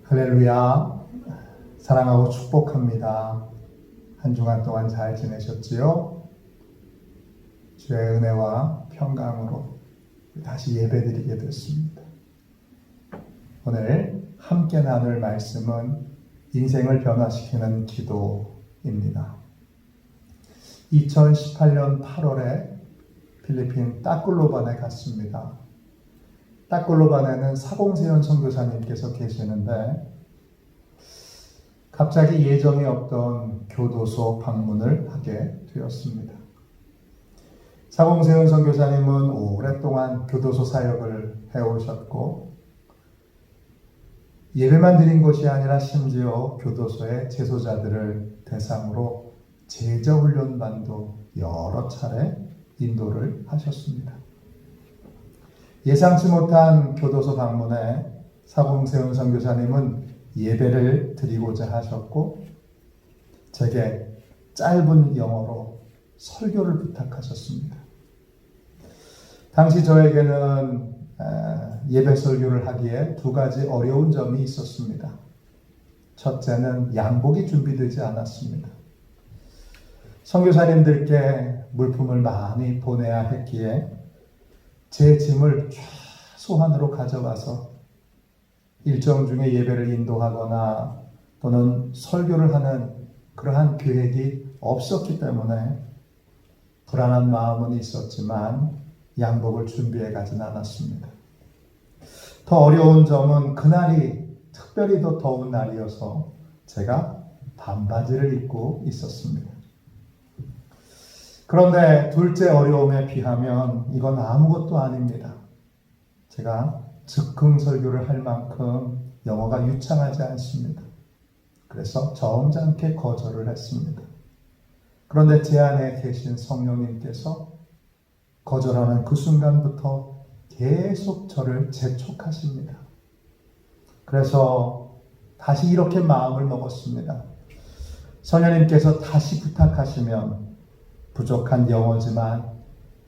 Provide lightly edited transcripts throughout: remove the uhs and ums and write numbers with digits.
할렐루야. 사랑하고 축복합니다. 한 주간 동안 잘 지내셨지요? 주의 은혜와 평강으로 다시 예배드리게 됐습니다. 오늘 함께 나눌 말씀은 인생을 변화시키는 기도입니다. 2018년 8월에 필리핀 따클로반에 갔습니다. 따클로반에는 사공세현 선교사님께서 계시는데 갑자기 예정이 없던 교도소 방문을 하게 되었습니다. 사공세현 선교사님은 오랫동안 교도소 사역을 해오셨고 예배만 드린 것이 아니라 심지어 교도소의 재소자들을 대상으로 제자훈련반도 여러 차례 인도를 하셨습니다. 예상치 못한 교도소 방문에 사공세훈 선교사님은 예배를 드리고자 하셨고 제게 짧은 영어로 설교를 부탁하셨습니다. 당시 저에게는 예배 설교를 하기에 두 가지 어려운 점이 있었습니다. 첫째는 양복이 준비되지 않았습니다. 선교사님들께 물품을 많이 보내야 했기에 제 짐을 최소한으로 가져가서 일정 중에 예배를 인도하거나 또는 설교를 하는 그러한 계획이 없었기 때문에 불안한 마음은 있었지만 양복을 준비해 가진 않았습니다. 더 어려운 점은 그날이 특별히 더 더운 날이어서 제가 반바지를 입고 있었습니다. 그런데 둘째 어려움에 비하면 이건 아무것도 아닙니다. 제가 즉흥 설교를 할 만큼 영어가 유창하지 않습니다. 그래서 점잖게 거절을 했습니다. 그런데 제 안에 계신 성령님께서 거절하는 그 순간부터 계속 저를 재촉하십니다. 그래서 다시 이렇게 마음을 먹었습니다. 성령님께서 다시 부탁하시면 부족한 영어지만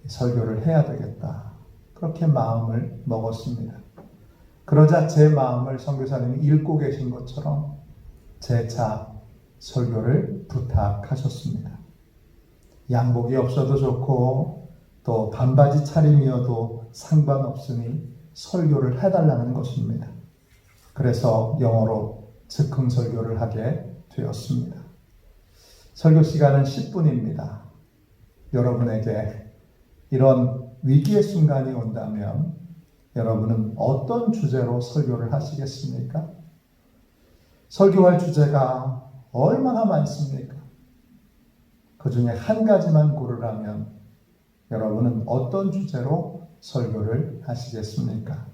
설교를 해야 되겠다. 그렇게 마음을 먹었습니다. 그러자 제 마음을 선교사님이 읽고 계신 것처럼 재차 설교를 부탁하셨습니다. 양복이 없어도 좋고 또 반바지 차림이어도 상관없으니 설교를 해달라는 것입니다. 그래서 영어로 즉흥 설교를 하게 되었습니다. 설교 시간은 10분입니다. 여러분에게 이런 위기의 순간이 온다면 여러분은 어떤 주제로 설교를 하시겠습니까? 설교할 주제가 얼마나 많습니까? 그 중에 한 가지만 고르라면 여러분은 어떤 주제로 설교를 하시겠습니까?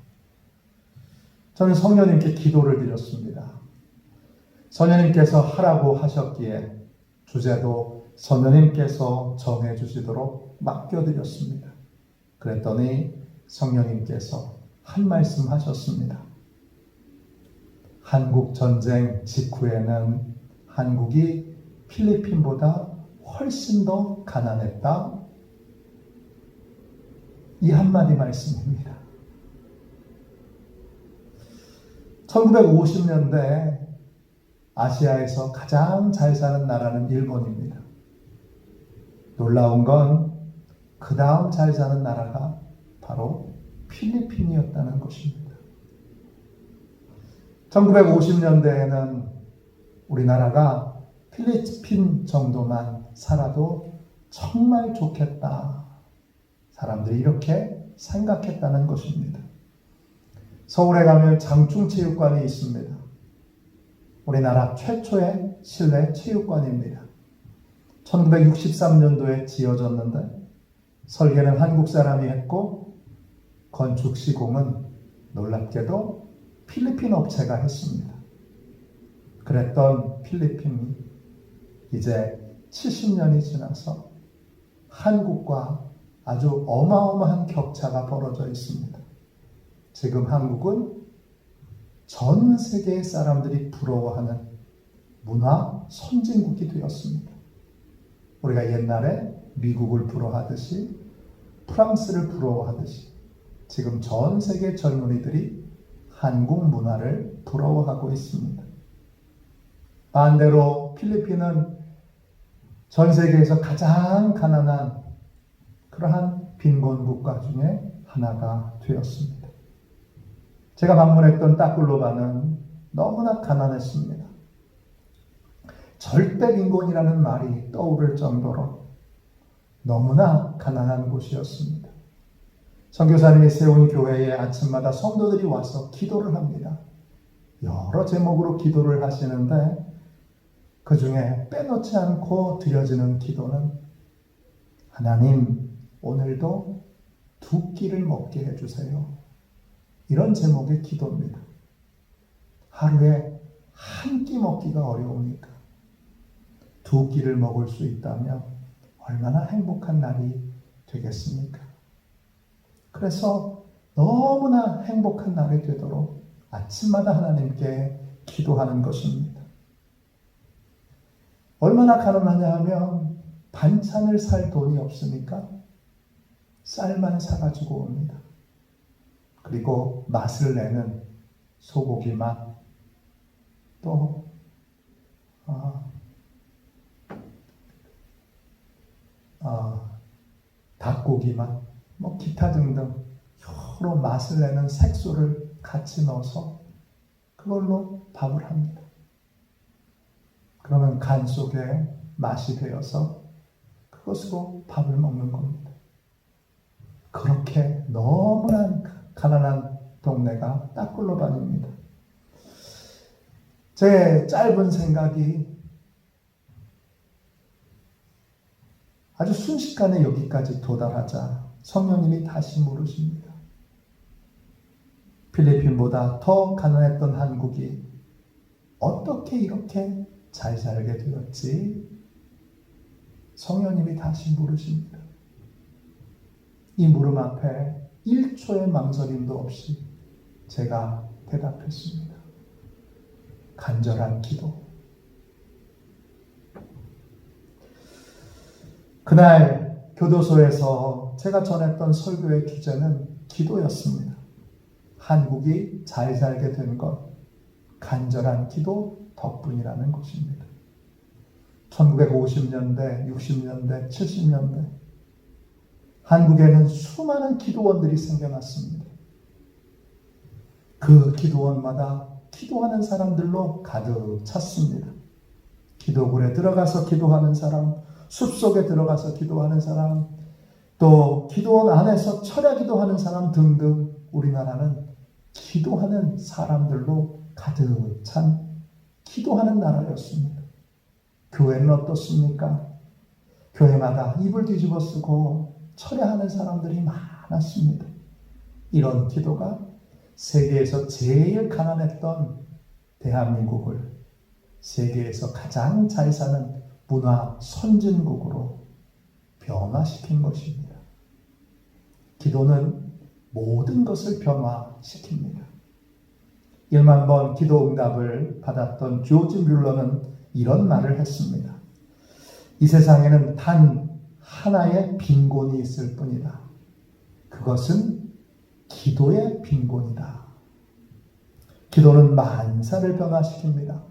저는 성령님께 기도를 드렸습니다. 성령님께서 하라고 하셨기에 주제도 성령님께서 정해주시도록 맡겨드렸습니다. 그랬더니 성령님께서 한 말씀 하셨습니다. 한국 전쟁 직후에는 한국이 필리핀보다 훨씬 더 가난했다. 이 한마디 말씀입니다. 1950년대 아시아에서 가장 잘 사는 나라는 일본입니다. 놀라운 건 그 다음 잘 사는 나라가 바로 필리핀이었다는 것입니다. 1950년대에는 우리나라가 필리핀 정도만 살아도 정말 좋겠다. 사람들이 이렇게 생각했다는 것입니다. 서울에 가면 장충체육관이 있습니다. 우리나라 최초의 실내 체육관입니다. 1963년도에 지어졌는데 설계는 한국 사람이 했고 건축 시공은 놀랍게도 필리핀 업체가 했습니다. 그랬던 필리핀이 이제 70년이 지나서 한국과 아주 어마어마한 격차가 벌어져 있습니다. 지금 한국은 전 세계 사람들이 부러워하는 문화 선진국이 되었습니다. 우리가 옛날에 미국을 부러워하듯이 프랑스를 부러워하듯이 지금 전 세계 젊은이들이 한국 문화를 부러워하고 있습니다. 반대로 필리핀은 전 세계에서 가장 가난한 그러한 빈곤 국가 중에 하나가 되었습니다. 제가 방문했던 따클로바는 너무나 가난했습니다. 절대 빈곤이라는 말이 떠오를 정도로 너무나 가난한 곳이었습니다. 선교사님이 세운 교회에 아침마다 성도들이 와서 기도를 합니다. 여러 제목으로 기도를 하시는데 그 중에 빼놓지 않고 드려지는 기도는 하나님, 오늘도 두 끼를 먹게 해주세요. 이런 제목의 기도입니다. 하루에 한 끼 먹기가 어려우니까 두 끼를 먹을 수 있다면 얼마나 행복한 날이 되겠습니까? 그래서 너무나 행복한 날이 되도록 아침마다 하나님께 기도하는 것입니다. 얼마나 가난하냐 하면 반찬을 살 돈이 없으니까 쌀만 사가지고 옵니다. 그리고 맛을 내는 소고기 맛, 또 닭고기 맛, 기타 등등 여러 맛을 내는 색소를 같이 넣어서 그걸로 밥을 합니다. 그러면 간 속에 맛이 되어서 그것으로 밥을 먹는 겁니다. 그렇게 너무나 가난한 동네가 따클로반입니다. 제 짧은 생각이 아주 순식간에 여기까지 도달하자 성령님이 다시 물으십니다. 필리핀보다 더 가난했던 한국이 어떻게 이렇게 잘 살게 되었지? 성령님이 다시 물으십니다. 이 물음 앞에 1초의 망설임도 없이 제가 대답했습니다. 간절한 기도. 그날 교도소에서 제가 전했던 설교의 주제는 기도였습니다. 한국이 잘 살게 된 것, 간절한 기도 덕분이라는 것입니다. 1950년대, 60년대, 70년대 한국에는 수많은 기도원들이 생겨났습니다. 그 기도원마다 기도하는 사람들로 가득 찼습니다. 기도굴에 들어가서 기도하는 사람, 숲속에 들어가서 기도하는 사람, 또 기도원 안에서 철야 기도하는 사람 등등 우리나라는 기도하는 사람들로 가득 찬 기도하는 나라였습니다. 교회는 어떻습니까? 교회마다 이불 뒤집어 쓰고 철야하는 사람들이 많았습니다. 이런 기도가 세계에서 제일 가난했던 대한민국을 세계에서 가장 잘 사는 문화 선진국으로 변화시킨 것입니다. 기도는 모든 것을 변화시킵니다. 1만 번 기도 응답을 받았던 조지 뮬러는 이런 말을 했습니다. 이 세상에는 단 하나의 빈곤이 있을 뿐이다. 그것은 기도의 빈곤이다. 기도는 만사를 변화시킵니다.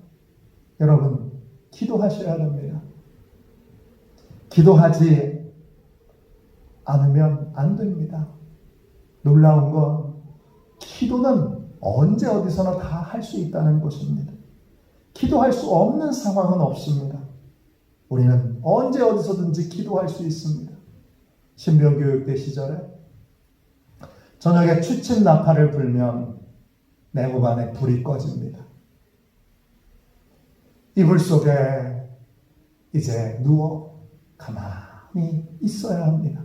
여러분, 기도하셔야 됩니다. 기도하지 않으면 안 됩니다. 놀라운 건 기도는 언제 어디서나 다 할 수 있다는 것입니다. 기도할 수 없는 상황은 없습니다. 우리는 언제 어디서든지 기도할 수 있습니다. 신병교육대 시절에 저녁에 취침 나팔을 불면 내무반에 불이 꺼집니다. 이불 속에 이제 누워 가만히 있어야 합니다.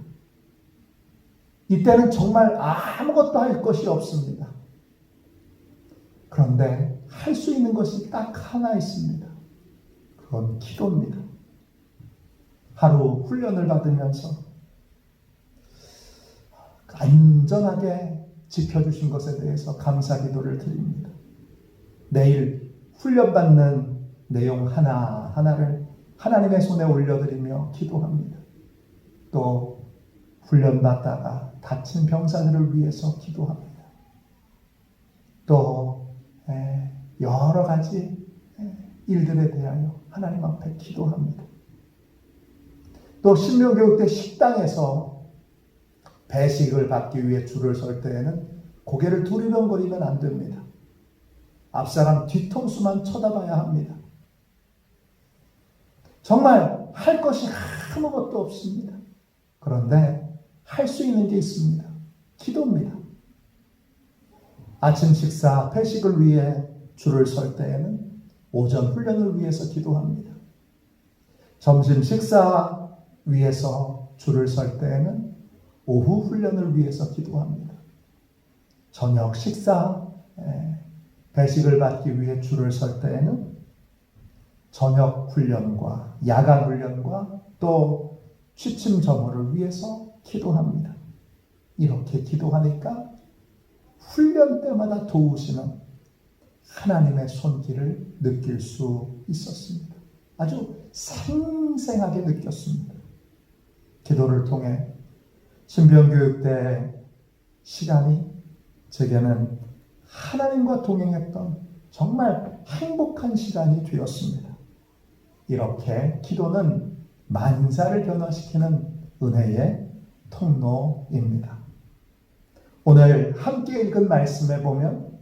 이때는 정말 아무것도 할 것이 없습니다. 그런데 할 수 있는 것이 딱 하나 있습니다. 그건 기도입니다. 하루 훈련을 받으면서 안전하게 지켜주신 것에 대해서 감사 기도를 드립니다. 내일 훈련받는 내용 하나하나를 하나님의 손에 올려드리며 기도합니다. 또 훈련받다가 다친 병사들을 위해서 기도합니다. 또 여러 가지 일들에 대하여 하나님 앞에 기도합니다. 또 신명교육 때 식당에서 배식을 받기 위해 줄을 설 때에는 고개를 두리번거리면 안 됩니다. 앞사람 뒤통수만 쳐다봐야 합니다. 정말 할 것이 아무것도 없습니다. 그런데 할 수 있는 게 있습니다. 기도입니다. 아침 식사, 회식을 위해 줄을 설 때에는 오전 훈련을 위해서 기도합니다. 점심 식사 위해서 줄을 설 때에는 오후 훈련을 위해서 기도합니다. 저녁 식사, 배식을 받기 위해 줄을 설 때에는 저녁 훈련과 야간 훈련과 또 취침 점호를 위해서 기도합니다. 이렇게 기도하니까 훈련 때마다 도우시는 하나님의 손길을 느낄 수 있었습니다. 아주 생생하게 느꼈습니다. 기도를 통해 신병교육 때 시간이 제게는 하나님과 동행했던 정말 행복한 시간이 되었습니다. 이렇게 기도는 만사를 변화시키는 은혜의 통로입니다. 오늘 함께 읽은 말씀에 보면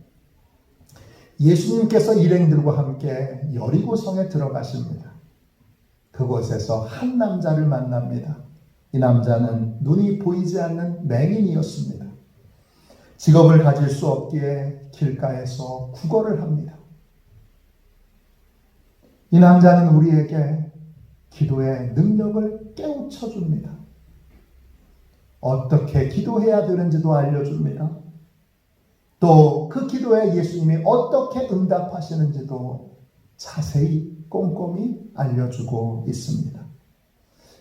예수님께서 일행들과 함께 여리고성에 들어가십니다. 그곳에서 한 남자를 만납니다. 이 남자는 눈이 보이지 않는 맹인이었습니다. 직업을 가질 수 없기에 길가에서 구걸을 합니다. 이 남자는 우리에게 기도의 능력을 깨우쳐 줍니다. 어떻게 기도해야 되는지도 알려줍니다. 또 그 기도에 예수님이 어떻게 응답하시는지도 자세히 꼼꼼히 알려주고 있습니다.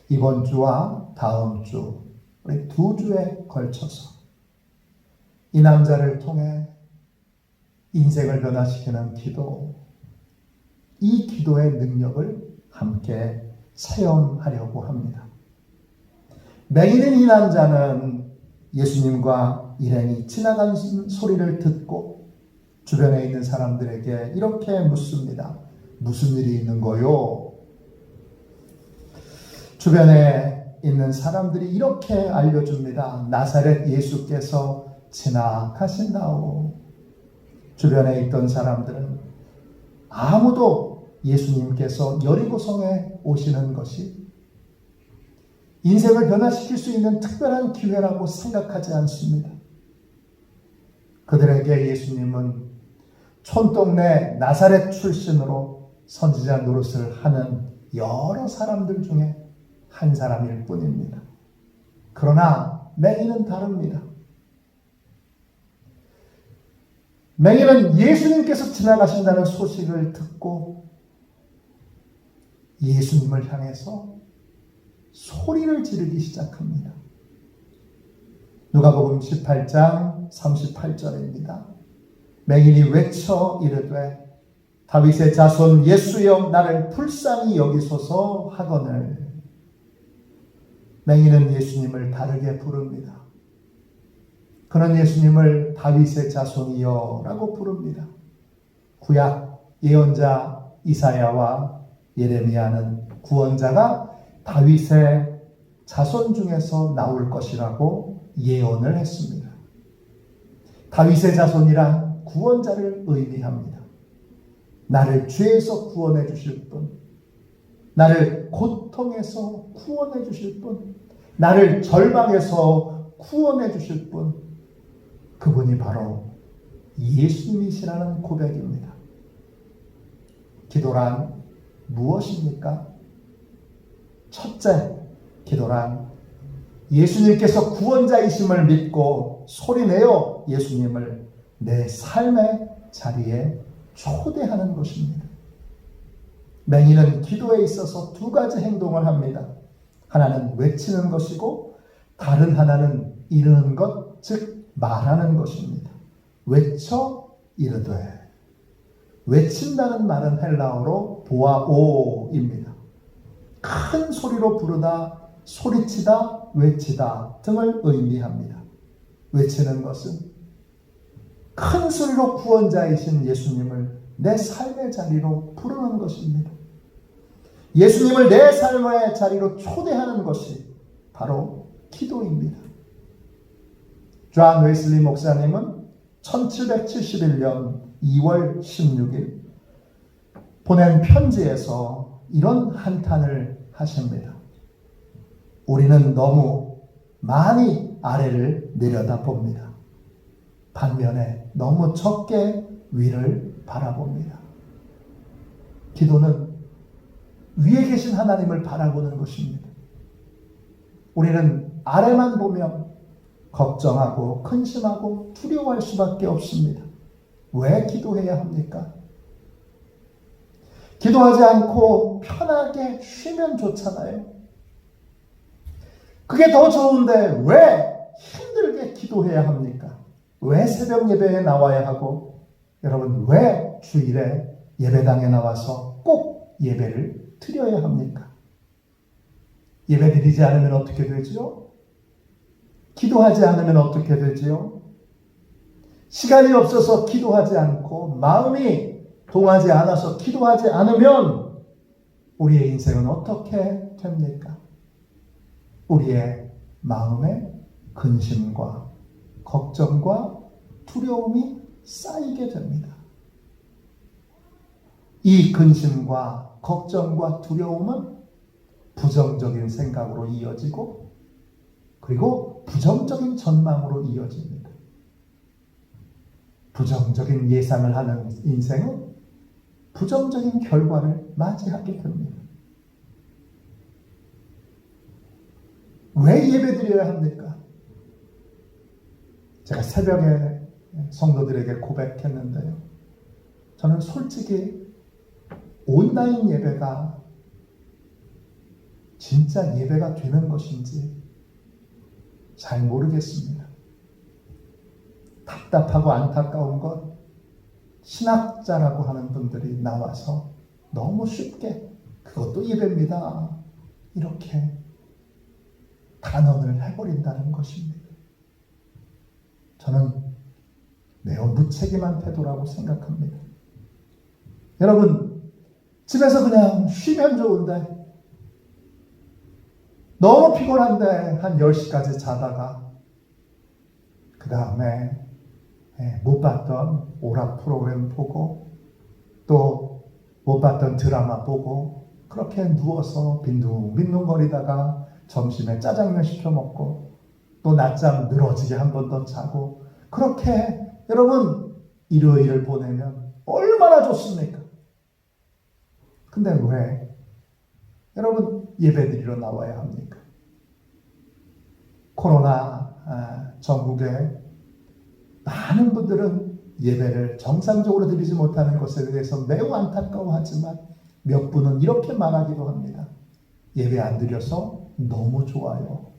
이번 주와 다음 주, 우리 2주에 걸쳐서 이 남자를 통해 인생을 변화시키는 기도, 이 기도의 능력을 함께 체험하려고 합니다. 맹인인 이 남자는 예수님과 일행이 지나간 소리를 듣고 주변에 있는 사람들에게 이렇게 묻습니다. 무슨 일이 있는 거요? 주변에 있는 사람들이 이렇게 알려줍니다. 나사렛 예수께서 지나가신다오. 주변에 있던 사람들은 아무도 예수님께서 여리고성에 오시는 것이 인생을 변화시킬 수 있는 특별한 기회라고 생각하지 않습니다. 그들에게 예수님은 촌동네 나사렛 출신으로 선지자 노릇을 하는 여러 사람들 중에 한 사람일 뿐입니다. 그러나 맹인은 다릅니다. 맹인은 예수님께서 지나가신다는 소식을 듣고 예수님을 향해서 소리를 지르기 시작합니다. 누가복음 18장 38절입니다. 맹인이 외쳐 이르되 다윗의 자손 예수여 나를 불쌍히 여기소서 하거늘. 맹인은 예수님을 다르게 부릅니다. 그는 예수님을 다윗의 자손이여 라고 부릅니다. 구약 예언자 이사야와 예레미야는 구원자가 다윗의 자손 중에서 나올 것이라고 예언을 했습니다. 다윗의 자손이란 구원자를 의미합니다. 나를 죄에서 구원해 주실 분, 나를 고통에서 구원해 주실 분, 나를 절망에서 구원해 주실 분, 그분이 바로 예수님이시라는 고백입니다. 기도란 무엇입니까? 첫째, 기도란 예수님께서 구원자이심을 믿고 소리내어 예수님을 내 삶의 자리에 초대하는 것입니다. 맹인은 기도에 있어서 두 가지 행동을 합니다. 하나는 외치는 것이고 다른 하나는 이르는 것, 즉 말하는 것입니다. 외쳐 이르되. 외친다는 말은 헬라어로 보아오입니다. 큰 소리로 부르다, 소리치다, 외치다 등을 의미합니다. 외치는 것은 큰 소리로 구원자이신 예수님을 내 삶의 자리로 부르는 것입니다. 예수님을 내 삶의 자리로 초대하는 것이 바로 기도입니다. 존 웨슬리 목사님은 1771년 2월 16일 보낸 편지에서 이런 한탄을 하십니다. 우리는 너무 많이 아래를 내려다봅니다. 반면에 너무 적게 위를 바라봅니다. 기도는 위에 계신 하나님을 바라보는 것입니다. 우리는 아래만 보면 걱정하고 근심하고 두려워할 수밖에 없습니다. 왜 기도해야 합니까? 기도하지 않고 편하게 쉬면 좋잖아요. 그게 더 좋은데 왜 힘들게 기도해야 합니까? 왜 새벽 예배에 나와야 하고, 여러분 왜 주일에 예배당에 나와서 꼭 예배를 드려야 합니까? 예배 드리지 않으면 어떻게 되지요? 기도하지 않으면 어떻게 되지요? 시간이 없어서 기도하지 않고 마음이 동하지 않아서 기도하지 않으면 우리의 인생은 어떻게 됩니까? 우리의 마음에 근심과 걱정과 두려움이 쌓이게 됩니다. 이 근심과 걱정과 두려움은 부정적인 생각으로 이어지고 그리고 부정적인 전망으로 이어집니다. 부정적인 예상을 하는 인생은 부정적인 결과를 맞이하게 됩니다. 왜 예배드려야 합니까? 제가 새벽에 성도들에게 고백했는데요. 저는 솔직히 온라인 예배가 진짜 예배가 되는 것인지 잘 모르겠습니다. 답답하고 안타까운 것, 신학자라고 하는 분들이 나와서 너무 쉽게 그것도 예배입니다, 이렇게 단언을 해버린다는 것입니다. 저는 매우 무책임한 태도라고 생각합니다. 여러분, 집에서 그냥 쉬면 좋은데 너무 피곤한데 한 10시까지 자다가 그 다음에 못 봤던 오락 프로그램 보고 또 못 봤던 드라마 보고 그렇게 누워서 빈둥빈둥거리다가 점심에 짜장면 시켜 먹고 또 낮잠 늘어지게 한 번 더 자고 그렇게 여러분 일요일을 보내면 얼마나 좋습니까? 근데 왜 여러분 예배드리러 나와야 합니까? 코로나 전국에 많은 분들은 예배를 정상적으로 드리지 못하는 것에 대해서 매우 안타까워하지만 몇 분은 이렇게 말하기도 합니다. 예배 안 드려서 너무 좋아요.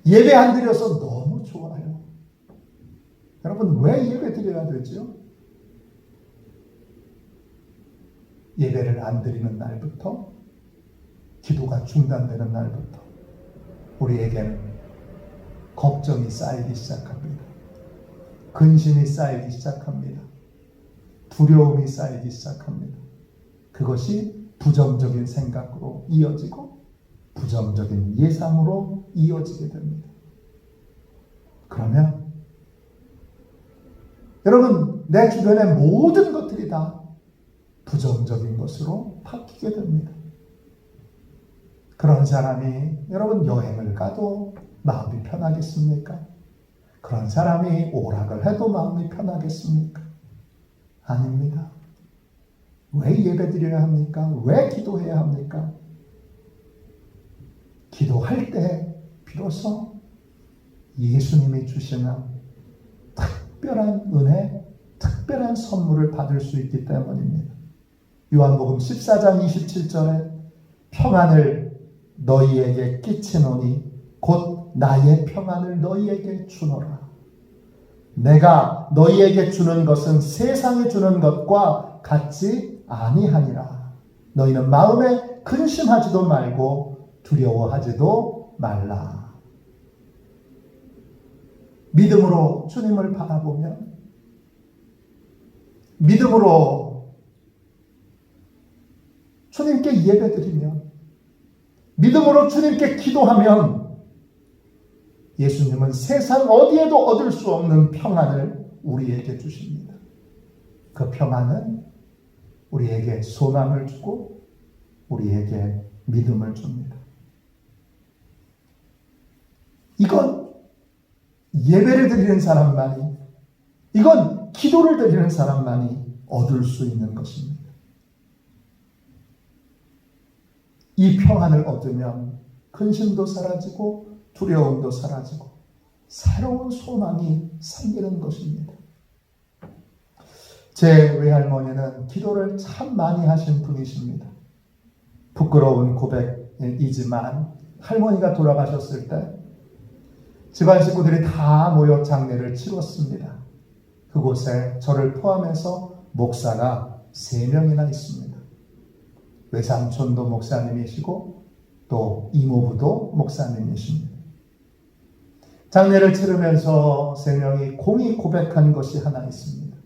예배 안 드려서 너무 좋아요. 여러분 왜 예배 드려야 되죠? 예배를 안 드리는 날부터 기도가 중단되는 날부터 우리에게는 걱정이 쌓이기 시작합니다. 근심이 쌓이기 시작합니다. 두려움이 쌓이기 시작합니다. 그것이 부정적인 생각으로 이어지고 부정적인 예상으로 이어지게 됩니다. 그러면 여러분 내 주변의 모든 것들이 다 부정적인 것으로 바뀌게 됩니다. 그런 사람이 여러분 여행을 가도 마음이 편하겠습니까? 그런 사람이 오락을 해도 마음이 편하겠습니까? 아닙니다. 왜 예배드려야 합니까? 왜 기도해야 합니까? 기도할 때 비로소 예수님이 주시는 특별한 은혜, 특별한 선물을 받을 수 있기 때문입니다. 요한복음 14장 27절에 평안을 너희에게 끼치노니 곧 나의 평안을 너희에게 주노라. 내가 너희에게 주는 것은 세상에 주는 것과 같지 아니하니라. 너희는 마음에 근심하지도 말고 두려워하지도 말라. 믿음으로 주님을 바라보면, 믿음으로 주님께 예배드리면, 믿음으로 주님께 기도하면 예수님은 세상 어디에도 얻을 수 없는 평안을 우리에게 주십니다. 그 평안은 우리에게 소망을 주고 우리에게 믿음을 줍니다. 이건 예배를 드리는 사람만이, 이건 기도를 드리는 사람만이 얻을 수 있는 것입니다. 이 평안을 얻으면 근심도 사라지고 두려움도 사라지고 새로운 소망이 생기는 것입니다. 제 외할머니는 기도를 참 많이 하신 분이십니다. 부끄러운 고백이지만 할머니가 돌아가셨을 때 집안 식구들이 다 모여 장례를 치렀습니다. 그곳에 저를 포함해서 목사가 3명이나 있습니다. 외삼촌도 목사님이시고 또 이모부도 목사님이십니다. 장례를 치르면서 3명이 공히 고백한 것이 하나 있습니다.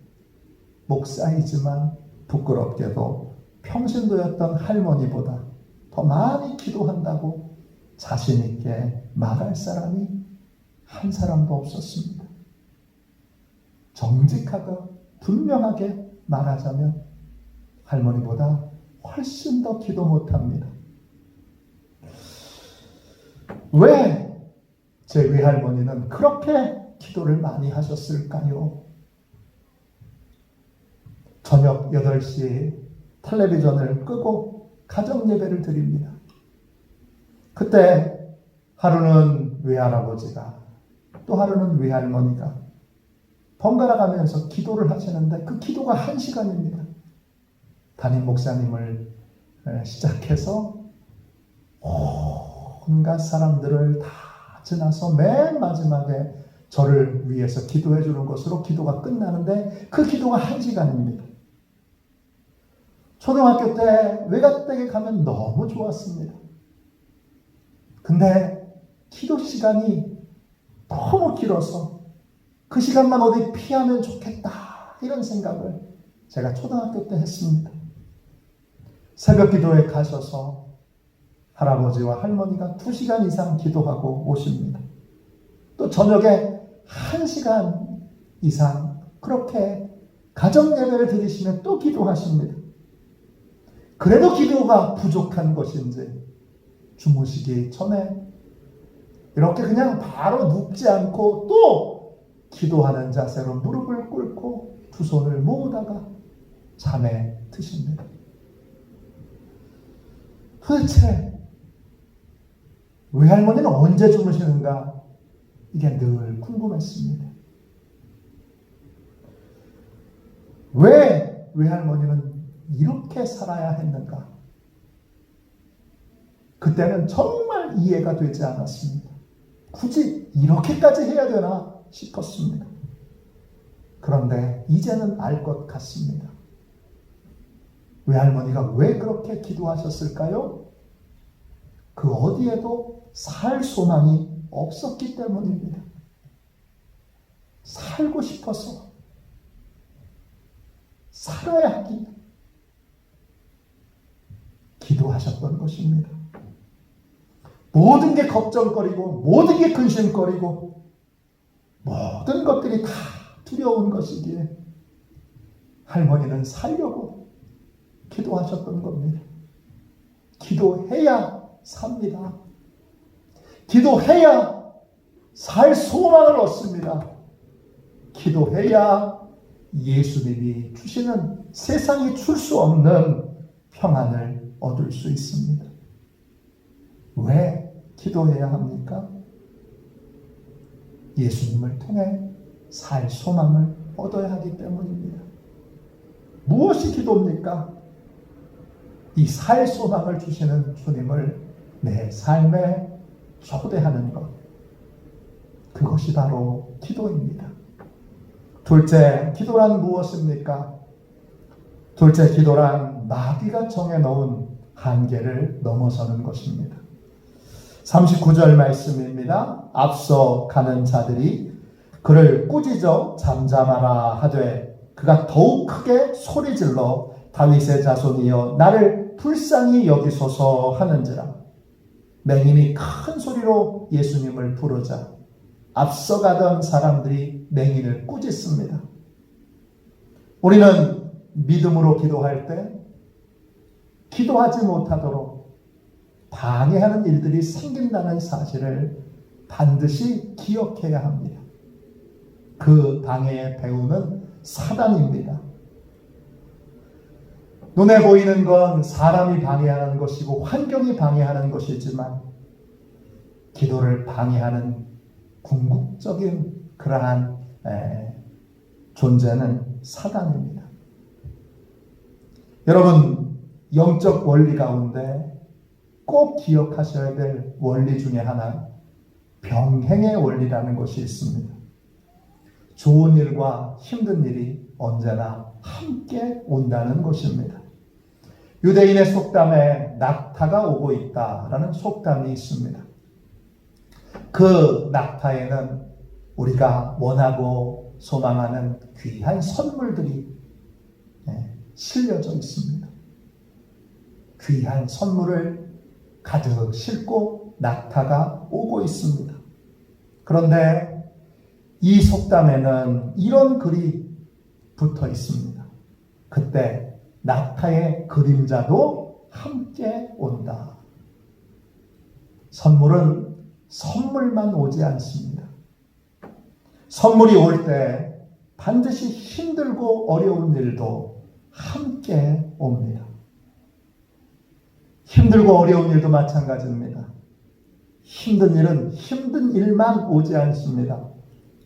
목사이지만 부끄럽게도 평신도였던 할머니보다 더 많이 기도한다고 자신 있게 말할 사람이 한 사람도 없었습니다. 정직하고 분명하게 말하자면 할머니보다 훨씬 더 기도 못합니다. 왜 제 외할머니는 그렇게 기도를 많이 하셨을까요? 저녁 8시에 텔레비전을 끄고 가정예배를 드립니다. 그때 하루는 외할아버지가 또 하루는 외할머니가 번갈아 가면서 기도를 하시는데 그 기도가 1시간입니다. 담임 목사님을 시작해서 온갖 사람들을 다 지나서 맨 마지막에 저를 위해서 기도해 주는 것으로 기도가 끝나는데 그 기도가 1시간입니다. 초등학교 때 외갓댁에 가면 너무 좋았습니다. 근데 기도 시간이 너무 길어서 그 시간만 어디 피하면 좋겠다 이런 생각을 제가 초등학교 때 했습니다. 새벽 기도에 가셔서 할아버지와 할머니가 2시간 이상 기도하고 오십니다. 또 저녁에 1시간 이상 그렇게 가정 예배를 드리시며 또 기도하십니다. 그래도 기도가 부족한 것인지 주무시기 전에 이렇게 그냥 바로 눕지 않고 또 기도하는 자세로 무릎을 꿇고 두 손을 모으다가 잠에 드십니다. 도대체 외할머니는 언제 주무시는가? 이게 늘 궁금했습니다. 왜 외할머니는 이렇게 살아야 했는가? 그때는 정말 이해가 되지 않았습니다. 굳이 이렇게까지 해야 되나 싶었습니다. 그런데 이제는 알 것 같습니다. 외할머니가 왜 그렇게 기도하셨을까요? 그 어디에도 살 소망이 없었기 때문입니다. 살고 싶어서 살아야 하기 기도하셨던 것입니다. 모든 게 걱정거리고 모든 게 근심거리고 모든 것들이 다 두려운 것이기에 할머니는 살려고 기도하셨던 겁니다. 기도해야 삽니다. 기도해야 살 소망을 얻습니다. 기도해야 예수님이 주시는 세상이 줄 수 없는 평안을 얻을 수 있습니다. 왜 기도해야 합니까? 예수님을 통해 살 소망을 얻어야 하기 때문입니다. 무엇이 기도입니까? 이 살 소망을 주시는 주님을 내 삶에 초대하는 것. 그것이 바로 기도입니다. 둘째, 기도란 무엇입니까? 둘째, 기도란 마귀가 정해놓은 한계를 넘어서는 것입니다. 39절 말씀입니다. 앞서 가는 자들이 그를 꾸짖어 잠잠하라 하되 그가 더욱 크게 소리질러 다윗의 자손이여 나를 불쌍히 여기소서 하는지라. 맹인이 큰 소리로 예수님을 부르자 앞서가던 사람들이 맹인을 꾸짖습니다. 우리는 믿음으로 기도할 때 기도하지 못하도록 방해하는 일들이 생긴다는 사실을 반드시 기억해야 합니다. 그 방해의 배후는 사단입니다. 눈에 보이는 건 사람이 방해하는 것이고 환경이 방해하는 것이지만 기도를 방해하는 궁극적인 그러한 존재는 사단입니다. 여러분, 영적 원리 가운데 꼭 기억하셔야 될 원리 중에 하나, 병행의 원리라는 것이 있습니다. 좋은 일과 힘든 일이 언제나 함께 온다는 것입니다. 유대인의 속담에 낙타가 오고 있다라는 속담이 있습니다. 그 낙타에는 우리가 원하고 소망하는 귀한 선물들이 실려져 있습니다. 귀한 선물을 가득 싣고 낙타가 오고 있습니다. 그런데 이 속담에는 이런 글이 붙어 있습니다. 그때 낙타의 그림자도 함께 온다. 선물은 선물만 오지 않습니다. 선물이 올 때 반드시 힘들고 어려운 일도 함께 옵니다. 힘들고 어려운 일도 마찬가지입니다. 힘든 일은 힘든 일만 오지 않습니다.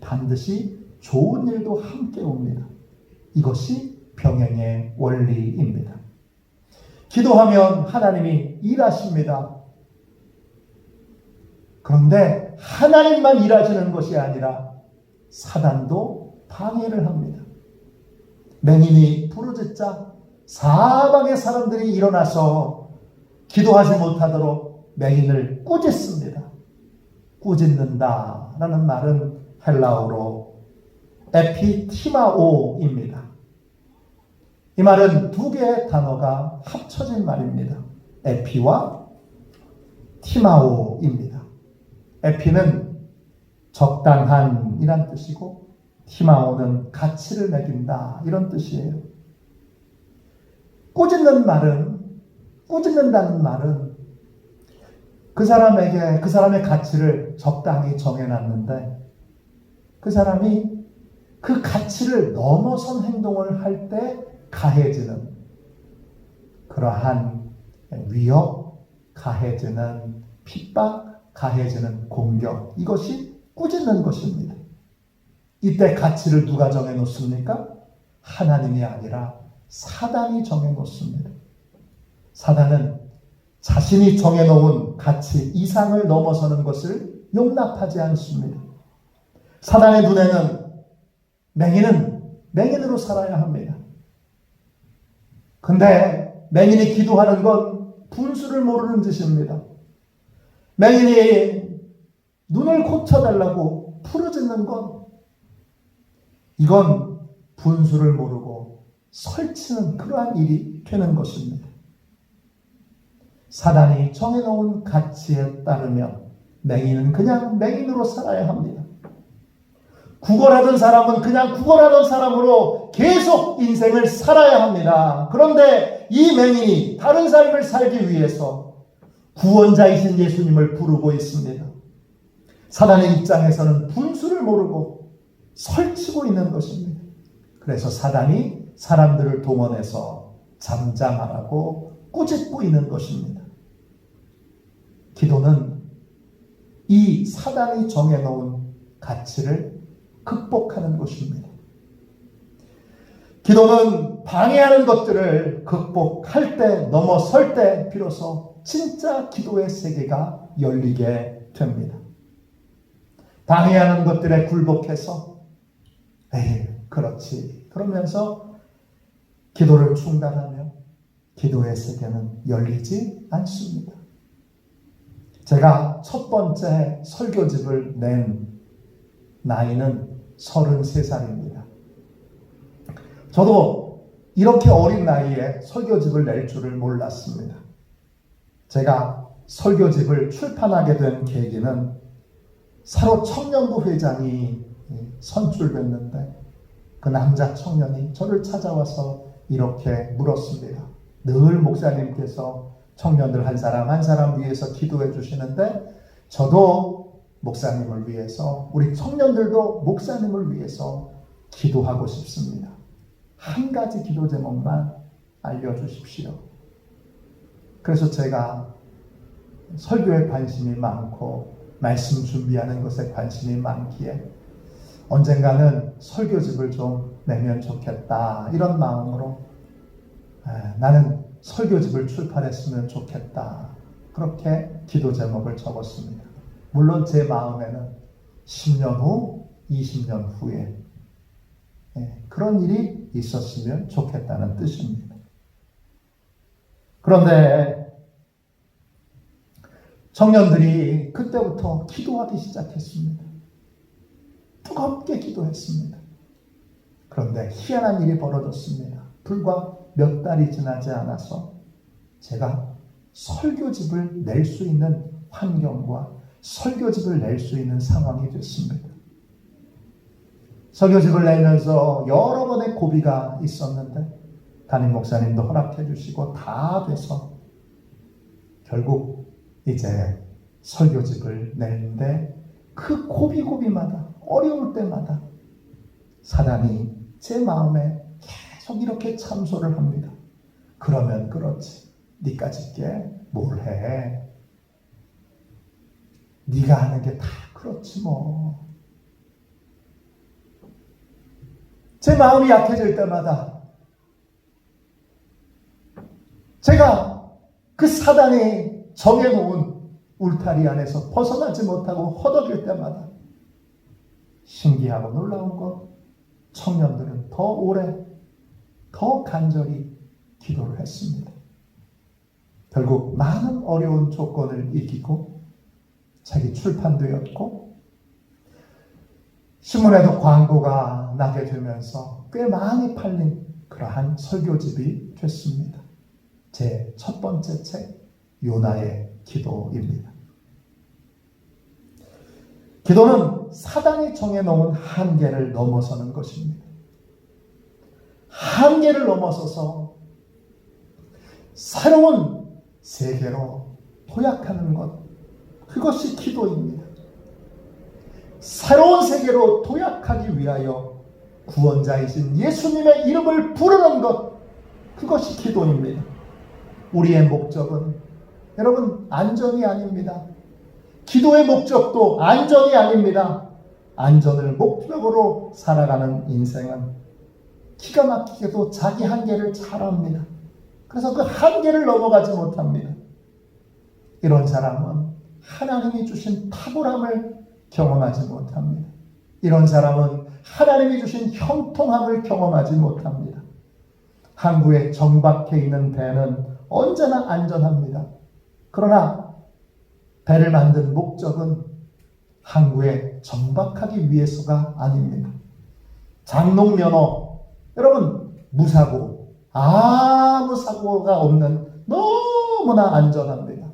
반드시 좋은 일도 함께 옵니다. 이것이 병행의 원리입니다. 기도하면 하나님이 일하십니다. 그런데 하나님만 일하시는 것이 아니라 사단도 방해를 합니다. 맹인이 부르짖자 사방의 사람들이 일어나서 기도하지 못하도록 맹인을 꾸짖습니다. 꾸짖는다라는 말은 헬라어로 에피티마오입니다. 이 말은 두 개의 단어가 합쳐진 말입니다. 에피와 티마오입니다. 에피는 적당한 이란 뜻이고 티마오는 가치를 매긴다 이런 뜻이에요. 꾸짖는다는 말은 그 사람에게 그 사람의 가치를 적당히 정해놨는데 그 사람이 그 가치를 넘어선 행동을 할 때 가해지는 그러한 위협, 가해지는 핍박, 가해지는 공격, 이것이 꾸짖는 것입니다. 이때 가치를 누가 정해놓습니까? 하나님이 아니라 사단이 정해놓습니다. 사단은 자신이 정해놓은 가치 이상을 넘어서는 것을 용납하지 않습니다. 사단의 눈에는 맹인은 맹인으로 살아야 합니다. 근데 맹인이 기도하는 건 분수를 모르는 짓입니다. 맹인이 눈을 고쳐달라고 부르짖는 건 이건 분수를 모르고 설치는 그러한 일이 되는 것입니다. 사단이 정해놓은 가치에 따르면 맹인은 그냥 맹인으로 살아야 합니다. 구걸하던 사람은 그냥 구걸하던 사람으로 계속 인생을 살아야 합니다. 그런데 이 맹인이 다른 삶을 살기 위해서 구원자이신 예수님을 부르고 있습니다. 사단의 입장에서는 분수를 모르고 설치고 있는 것입니다. 그래서 사단이 사람들을 동원해서 잠잠하라고 꾸짖고 있는 것입니다. 기도는 이 사단이 정해놓은 가치를 극복하는 것입니다. 기도는 방해하는 것들을 극복할 때, 넘어설 때 비로소 진짜 기도의 세계가 열리게 됩니다. 방해하는 것들에 굴복해서 에이, 그렇지 그러면서 기도를 중단하며 기도의 세계는 열리지 않습니다. 제가 첫 번째 설교집을 낸 나이는 33살입니다. 저도 이렇게 어린 나이에 설교집을 낼 줄을 몰랐습니다. 제가 설교집을 출판하게 된 계기는 사로 청년부 회장이 선출됐는데 그 남자 청년이 저를 찾아와서 이렇게 물었습니다. 늘 목사님께서 청년들 한 사람 한 사람 위해서 기도해 주시는데 저도 목사님을 위해서 우리 청년들도 목사님을 위해서 기도하고 싶습니다. 한 가지 기도 제목만 알려주십시오. 그래서 제가 설교에 관심이 많고 말씀 준비하는 것에 관심이 많기에 언젠가는 설교집을 좀 내면 좋겠다 이런 마음으로 나는 설교집을 출판했으면 좋겠다 그렇게 기도 제목을 적었습니다. 물론 제 마음에는 10년 후, 20년 후에 그런 일이 있었으면 좋겠다는 뜻입니다. 그런데 청년들이 그때부터 기도하기 시작했습니다. 뜨겁게 기도했습니다. 그런데 희한한 일이 벌어졌습니다. 불과 몇 달이 지나지 않아서 제가 설교집을 낼 수 있는 환경과 설교집을 낼 수 있는 상황이 됐습니다. 설교집을 내면서 여러 번의 고비가 있었는데 담임 목사님도 허락해 주시고 다 돼서 결국 이제 설교집을 내는데 그 고비고비마다 어려울 때마다 사단이 제 마음에 계속 이렇게 참소를 합니다. 그러면 그렇지. 네가 짓게 뭘 해. 네가 하는 게 다 그렇지 뭐. 제 마음이 약해질 때마다 제가 그 사단이 정해놓은 울타리 안에서 벗어나지 못하고 허덕일 때마다 신기하고 놀라운 것 청년들은 더 오래 더 간절히 기도를 했습니다. 결국 많은 어려운 조건을 이기고 책이 출판되었고 신문에도 광고가 나게 되면서 꽤 많이 팔린 그러한 설교집이 됐습니다. 제 첫 번째 책 요나의 기도입니다. 기도는 사단이 정해놓은 한계를 넘어서는 것입니다. 한계를 넘어서서 새로운 세계로 도약하는 것, 그것이 기도입니다. 새로운 세계로 도약하기 위하여 구원자이신 예수님의 이름을 부르는 것, 그것이 기도입니다. 우리의 목적은 여러분 안전이 아닙니다. 기도의 목적도 안전이 아닙니다. 안전을 목적으로 살아가는 인생은 기가 막히게도 자기 한계를 잘 압니다. 그래서 그 한계를 넘어가지 못합니다. 이런 사람은 하나님이 주신 탁월함을 경험하지 못합니다. 이런 사람은 하나님이 주신 형통함을 경험하지 못합니다. 항구에 정박해 있는 배는 언제나 안전합니다. 그러나 배를 만든 목적은 항구에 정박하기 위해서가 아닙니다. 장롱면허, 여러분 무사고 아무 사고가 없는 너무나 안전합니다.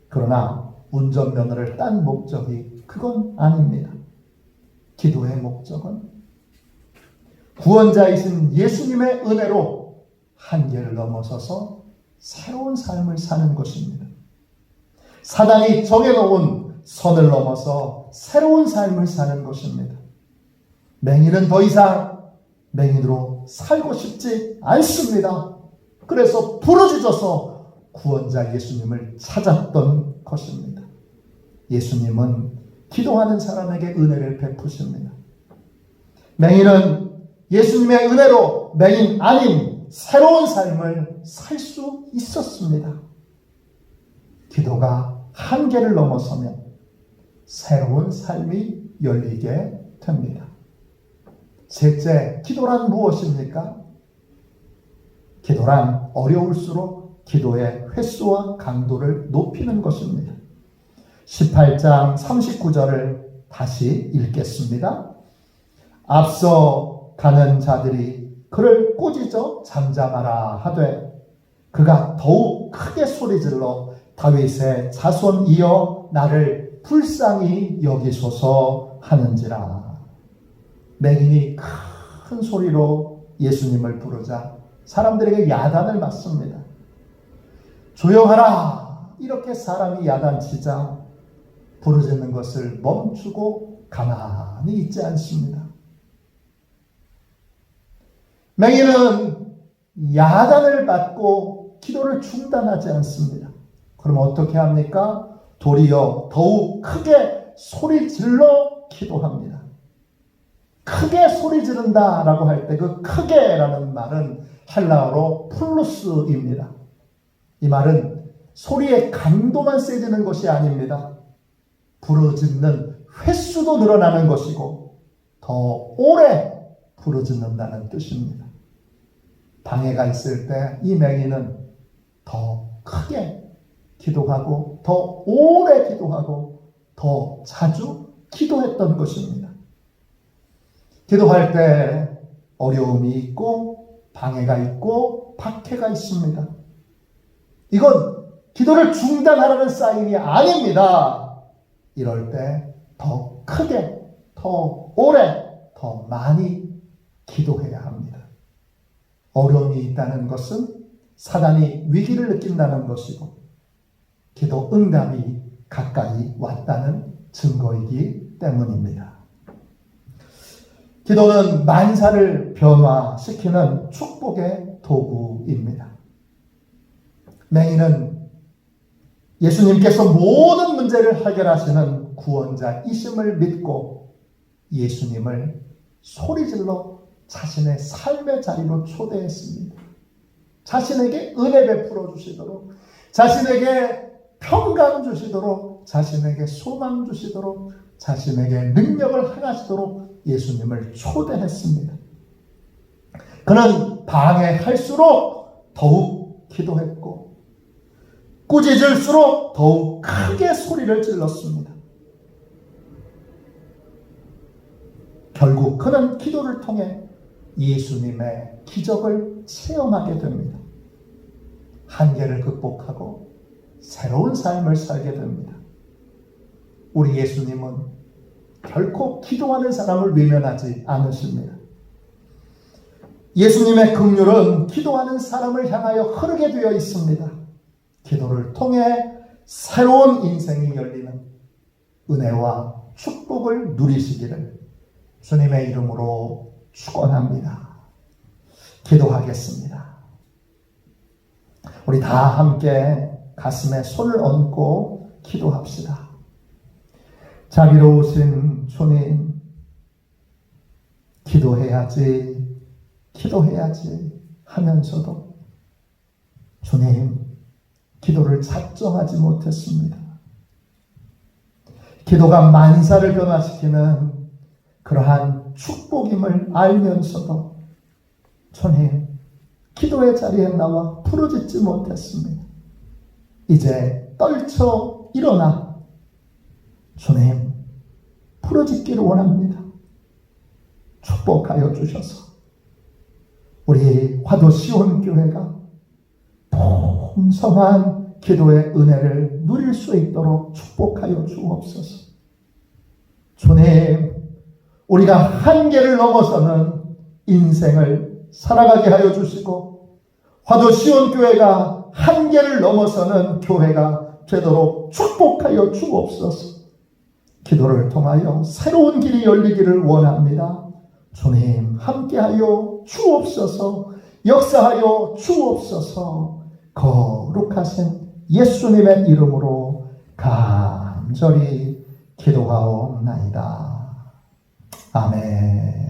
그러나 운전면허를 딴 목적이 그건 아닙니다. 기도의 목적은 구원자이신 예수님의 은혜로 한계를 넘어서서 새로운 삶을 사는 것입니다. 사단이 정해놓은 선을 넘어서 새로운 삶을 사는 것입니다. 맹인은 더 이상 맹인으로 살고 싶지 않습니다. 그래서 부르짖어서 구원자 예수님을 찾았던 것입니다. 예수님은 기도하는 사람에게 은혜를 베푸십니다. 맹인은 예수님의 은혜로 맹인 아닌 새로운 삶을 살 수 있었습니다. 기도가 한계를 넘어서면 새로운 삶이 열리게 됩니다. 셋째, 기도란 무엇입니까? 기도란 어려울수록 기도의 횟수와 강도를 높이는 것입니다. 18장 39절을 다시 읽겠습니다. 앞서 가는 자들이 그를 꾸짖어 잠잠하라 하되 그가 더욱 크게 소리질러 다윗의 자손이여 나를 불쌍히 여기소서 하는지라. 맹인이 큰 소리로 예수님을 부르자 사람들에게 야단을 맞습니다. 조용하라. 이렇게 사람이 야단치자 부르짖는 것을 멈추고 가만히 있지 않습니다. 맹인은 야단을 받고 기도를 중단하지 않습니다. 그럼 어떻게 합니까? 도리어 더욱 크게 소리 질러 기도합니다. 크게 소리 지른다라고 할 때 그 크게라는 말은 헬라어로 플루스입니다. 이 말은 소리의 강도만 세지는 것이 아닙니다. 부르짖는 횟수도 늘어나는 것이고 더 오래 부르짖는다는 뜻입니다. 방해가 있을 때 이 맹인은 더 크게 기도하고 더 오래 기도하고 더 자주 기도했던 것입니다. 기도할 때 어려움이 있고 방해가 있고 박해가 있습니다. 이건 기도를 중단하라는 사인이 아닙니다. 이럴 때 더 크게, 더 오래, 더 많이 기도해야 합니다. 어려움이 있다는 것은 사단이 위기를 느낀다는 것이고 기도 응답이 가까이 왔다는 증거이기 때문입니다. 기도는 만사를 변화시키는 축복의 도구입니다. 맹인은 예수님께서 모든 문제를 해결하시는 구원자이심을 믿고 예수님을 소리질러 자신의 삶의 자리로 초대했습니다. 자신에게 은혜 베풀어 주시도록, 자신에게 평강 주시도록, 자신에게 소망 주시도록, 자신에게 능력을 행하시도록 예수님을 초대했습니다. 그는 방해할수록 더욱 기도했고 꾸짖을수록 더욱 크게 소리를 질렀습니다. 결국 그는 기도를 통해 예수님의 기적을 체험하게 됩니다. 한계를 극복하고 새로운 삶을 살게 됩니다. 우리 예수님은 결코 기도하는 사람을 외면하지 않으십니다. 예수님의 긍휼은 기도하는 사람을 향하여 흐르게 되어 있습니다. 기도를 통해 새로운 인생이 열리는 은혜와 축복을 누리시기를 주님의 이름으로 축원합니다. 기도하겠습니다. 우리 다 함께 가슴에 손을 얹고 기도합시다. 자비로우신 주님, 기도해야지 하면서도 주님, 기도를 작정하지 못했습니다. 기도가 만사를 변화시키는 그러한 축복임을 알면서도 주님, 기도의 자리에 나와 부르짖지 못했습니다. 이제 떨쳐 일어나 주님, 부르짖기를 원합니다. 축복하여 주셔서 우리 화도 시온교회가 풍성한 기도의 은혜를 누릴 수 있도록 축복하여 주옵소서. 주님, 우리가 한계를 넘어서는 인생을 살아가게 하여 주시고 화도 시온교회가 한계를 넘어서는 교회가 되도록 축복하여 주옵소서. 기도를 통하여 새로운 길이 열리기를 원합니다. 주님, 함께하여 주옵소서. 역사하여 주옵소서. 거룩하신 예수님의 이름으로 간절히 기도하옵나이다. 아멘.